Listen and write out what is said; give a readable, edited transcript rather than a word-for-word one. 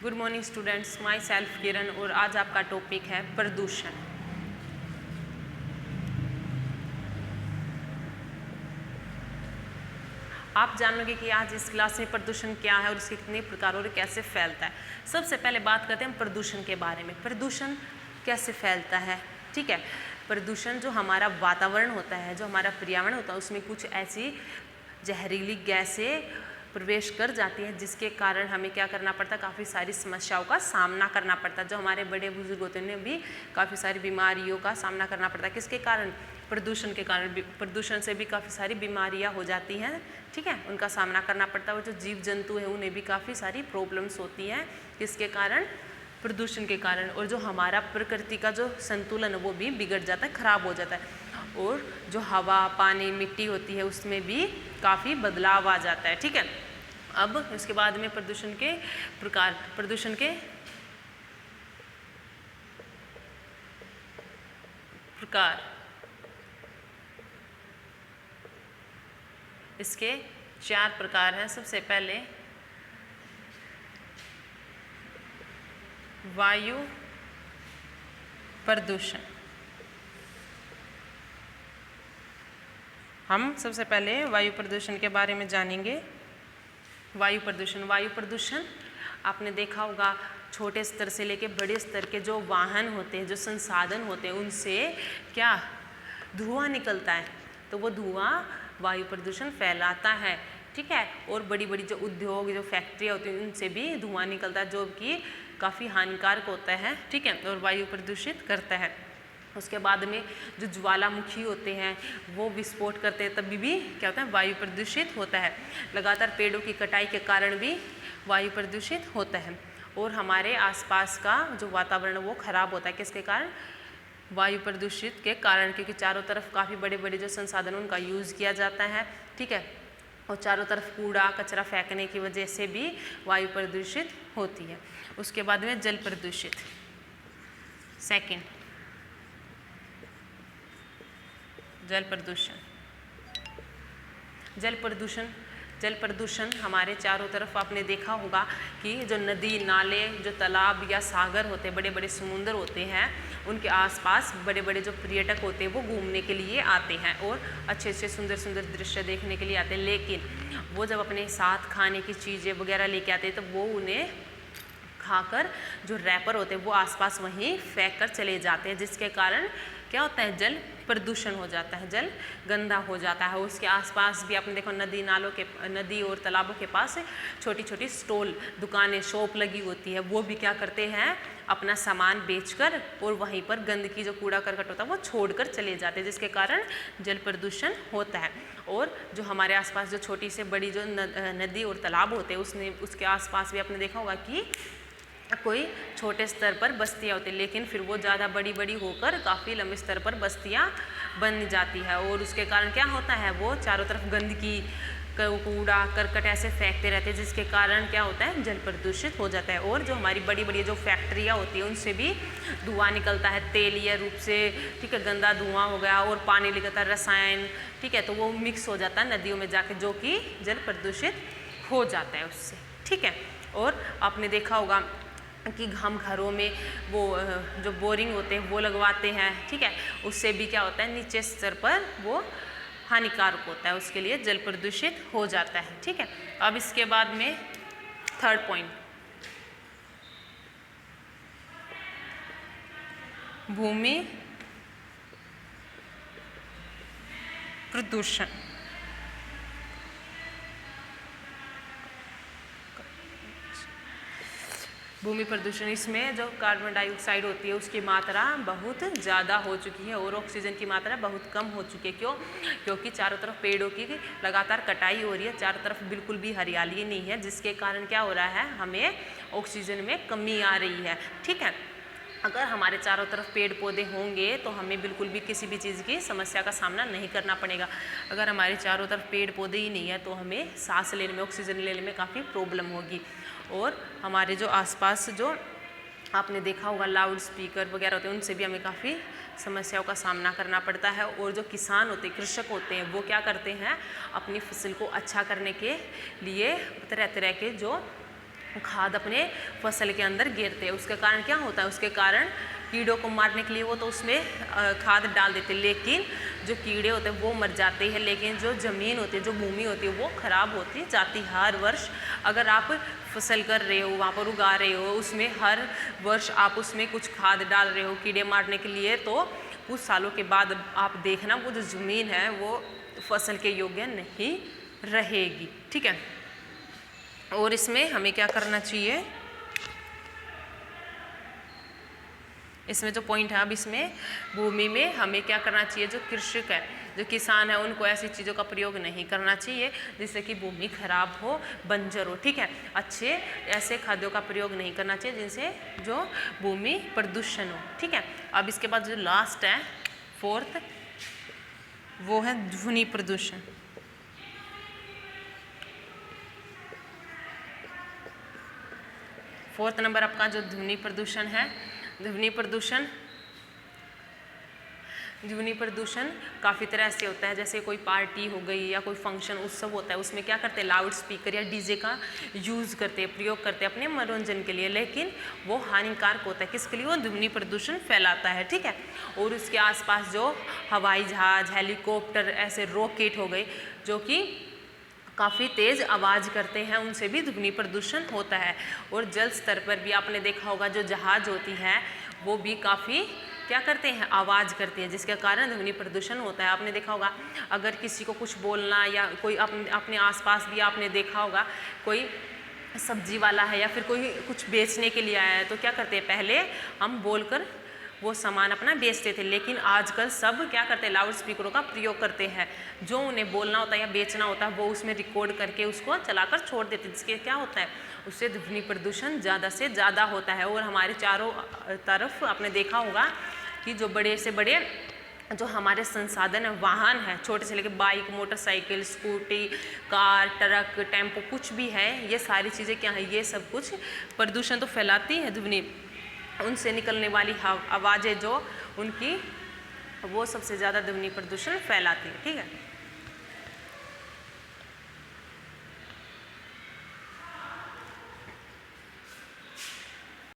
Good morning students, myself Kiran और आज आपका टॉपिक है प्रदूषण। आप जानोगे कि आज इस क्लास में प्रदूषण क्या है और इसके कितने प्रकार और कैसे फैलता है। सबसे पहले बात करते हैं प्रदूषण के बारे में। प्रदूषण कैसे फैलता है, ठीक है। प्रदूषण जो हमारा वातावरण होता है, जो हमारा पर्यावरण होता है, उसमें कुछ ऐसी जहरीली गैसें प्रवेश कर जाती है जिसके कारण हमें क्या करना पड़ता है, काफ़ी सारी समस्याओं का सामना करना पड़ता है। जो हमारे बड़े बुजुर्ग होते हैं उन्हें भी काफ़ी सारी बीमारियों का सामना करना पड़ता है। किसके कारण? प्रदूषण के कारण। प्रदूषण से भी काफ़ी सारी बीमारियां हो जाती हैं, ठीक है, उनका सामना करना पड़ता है। और जो जीव जंतु हैं उन्हें भी काफ़ी सारी प्रॉब्लम्स होती हैं, किसके कारण? प्रदूषण के कारण। और जो हमारा प्रकृति का जो संतुलन है वो भी बिगड़ जाता है, खराब हो जाता है। और जो हवा, पानी, मिट्टी होती है उसमें भी काफ़ी बदलाव आ जाता है, ठीक है। अब इसके बाद में प्रदूषण के प्रकार। प्रदूषण के प्रकार, इसके 4 प्रकार हैं। सबसे पहले वायु प्रदूषण। हम सबसे पहले वायु प्रदूषण के बारे में जानेंगे। वायु प्रदूषण। वायु प्रदूषण आपने देखा होगा, छोटे स्तर से लेकर बड़े स्तर के जो वाहन होते हैं, जो संसाधन होते हैं, उनसे क्या धुआं निकलता है, तो वो धुआं वायु प्रदूषण फैलाता है, ठीक है। और बड़ी बड़ी जो उद्योग, जो फैक्ट्रियाँ होती हैं, उनसे भी धुआं निकलता है जो कि काफ़ी हानिकारक होता है, ठीक है, और वायु प्रदूषित करता है। उसके बाद में जो ज्वालामुखी होते हैं वो विस्फोट करते हैं, तभी भी क्या होता है, वायु प्रदूषित होता है। लगातार पेड़ों की कटाई के कारण भी वायु प्रदूषित होता है। और हमारे आसपास का जो वातावरण वो खराब होता है, किसके कारण? वायु प्रदूषित के कारण, क्योंकि चारों तरफ काफ़ी बड़े बड़े जो संसाधन उनका यूज़ किया जाता है, ठीक है। और चारों तरफ कूड़ा कचरा फेंकने की वजह से भी वायु प्रदूषित होती है। उसके बाद में जल प्रदूषित। सेकंड, जल प्रदूषण। जल प्रदूषण। जल प्रदूषण हमारे चारों तरफ आपने देखा होगा कि जो नदी, नाले, जो तालाब या सागर होते हैं, बड़े बड़े समुद्र होते हैं, उनके आसपास बड़े बड़े जो पर्यटक होते हैं वो घूमने के लिए आते हैं और अच्छे अच्छे सुंदर सुंदर दृश्य देखने के लिए आते हैं। लेकिन वो जब अपने साथ खाने की चीज़ें वगैरह लेके आते हैं तो वो उन्हें खाकर जो रैपर होते हैं वो आसपास वहीं फेंक कर चले जाते हैं, जिसके कारण क्या होता है, जल प्रदूषण हो जाता है, जल गंदा हो जाता है। उसके आसपास भी आपने देखो नदी नालों के, नदी और तालाबों के पास छोटी छोटी स्टॉल, दुकानें, शॉप लगी होती है, वो भी क्या करते हैं, अपना सामान बेचकर और वहीं पर गंदगी, जो कूड़ा करकट होता है वो छोड़कर चले जाते हैं, जिसके कारण जल प्रदूषण होता है। और जो हमारे आसपास जो छोटी से बड़ी जो नदी और तालाब होते हैं उसके आसपास भी आपने देखा होगा कि कोई छोटे स्तर पर बस्तियाँ होती हैं, लेकिन फिर वो ज़्यादा बड़ी बड़ी होकर काफ़ी लंबे स्तर पर बस्तियाँ बन जाती है। और उसके कारण क्या होता है, वो चारों तरफ गंदगी, कूड़ा करकट ऐसे फेंकते रहते हैं, जिसके कारण क्या होता है, जल प्रदूषित हो जाता है। और जो हमारी बड़ी बड़ी जो फैक्ट्रियाँ होती हैं उनसे भी धुआं निकलता है, तेलीय रूप से, ठीक है, गंदा धुआं हो गया। और पानी निकलता है, रसायन, ठीक है, तो वो मिक्स हो जाता है नदियों में जाके, जो कि जल प्रदूषित हो जाता है उससे, ठीक है। और आपने देखा होगा कि हम घरों में वो जो बोरिंग होते हैं वो लगवाते हैं, ठीक है, उससे भी क्या होता है, नीचे स्तर पर वो हानिकारक होता है, उसके लिए जल प्रदूषित हो जाता है, ठीक है। अब इसके बाद में थर्ड पॉइंट, भूमि प्रदूषण। भूमि प्रदूषण, इसमें जो कार्बन डाइऑक्साइड होती है उसकी मात्रा बहुत ज़्यादा हो चुकी है और ऑक्सीजन की मात्रा बहुत कम हो चुकी है। क्यों? क्योंकि चारों तरफ पेड़ों की लगातार कटाई हो रही है, चारों तरफ बिल्कुल भी हरियाली नहीं है, जिसके कारण क्या हो रहा है, हमें ऑक्सीजन में कमी आ रही है, ठीक है। अगर हमारे चारों तरफ पेड़ पौधे होंगे तो हमें बिल्कुल भी किसी भी चीज़ की समस्या का सामना नहीं करना पड़ेगा। अगर हमारे चारों तरफ पेड़ पौधे ही नहीं है तो हमें सांस लेने में, ऑक्सीजन लेने में काफ़ी प्रॉब्लम होगी। और हमारे जो आसपास जो आपने देखा होगा लाउड स्पीकर वगैरह होते हैं, उनसे भी हमें काफ़ी समस्याओं का सामना करना पड़ता है। और जो किसान होते हैं, कृषक होते हैं, वो क्या करते हैं, अपनी फसल को अच्छा करने के लिए तरह तरह के जो खाद अपने फसल के अंदर गिरते हैं। उसके कारण क्या होता है, उसके कारण कीड़ों को मारने के लिए वो तो उसमें खाद डाल देते हैं, लेकिन जो कीड़े होते हैं वो मर जाते हैं, लेकिन जो ज़मीन होती है, जो भूमि होती है वो ख़राब होती जाती है हर वर्ष। अगर आप फसल कर रहे हो, वहाँ पर उगा रहे हो, उसमें हर वर्ष आप उसमें कुछ खाद डाल रहे हो कीड़े मारने के लिए, तो कुछ सालों के बाद आप देखना वो जो ज़मीन है वो फसल के योग्य नहीं रहेगी। ठीक है, और इसमें हमें क्या करना चाहिए, इसमें जो पॉइंट है, अब इसमें भूमि में हमें क्या करना चाहिए, जो कृषक है, जो किसान है, उनको ऐसी चीज़ों का प्रयोग नहीं करना चाहिए जिससे कि भूमि खराब हो, बंजर हो। ठीक है, अच्छे ऐसे खाद्यों का प्रयोग नहीं करना चाहिए जिनसे जो भूमि प्रदूषण हो। ठीक है, अब इसके बाद जो लास्ट है, फोर्थ, वो है ध्वनि प्रदूषण। फोर्थ नंबर आपका जो ध्वनि प्रदूषण है, ध्वनि प्रदूषण काफ़ी तरह से होता है। जैसे कोई पार्टी हो गई या कोई फंक्शन उत्सव होता है, उसमें क्या करते हैं, लाउड स्पीकर या डीजे का यूज़ करते हैं, प्रयोग करते हैं अपने मनोरंजन के लिए, लेकिन वो हानिकारक होता है। किसके लिए, वो ध्वनि प्रदूषण फैलाता है। ठीक है, और उसके आसपास जो हवाई जहाज़, हेलीकॉप्टर, ऐसे रॉकेट हो गए जो कि काफ़ी तेज़ आवाज़ करते हैं, उनसे भी ध्वनि प्रदूषण होता है। और जल स्तर पर भी आपने देखा होगा जो जहाज़ होती है वो भी काफ़ी क्या करते हैं, आवाज़ करते हैं, जिसके कारण ध्वनि प्रदूषण होता है। आपने देखा होगा अगर किसी को कुछ बोलना या कोई अपने आसपास भी आपने देखा होगा कोई सब्जी वाला है या फिर कोई कुछ बेचने के लिए आया है, तो क्या करते हैं, पहले हम बोलकर वो सामान अपना बेचते थे, लेकिन आजकल सब क्या करते हैं, लाउड स्पीकरों का प्रयोग करते हैं। जो उन्हें बोलना होता है या बेचना होता है वो उसमें रिकॉर्ड करके उसको चलाकर छोड़ देते हैं, जिसके क्या होता है, उससे ध्वनि प्रदूषण ज़्यादा से ज़्यादा होता है। और हमारे चारों तरफ आपने देखा होगा कि जो बड़े से बड़े जो हमारे संसाधन है, वाहन है, छोटे से लेकर bike, motorcycle, scooty, car, truck, tempo, कुछ भी है, ये सारी चीज़ें क्या है, ये सब कुछ प्रदूषण तो फैलाती है। ध्वनि, उनसे निकलने वाली आवाज़ें जो उनकी, वो सबसे ज़्यादा ध्वनि प्रदूषण फैलाती है। ठीक है।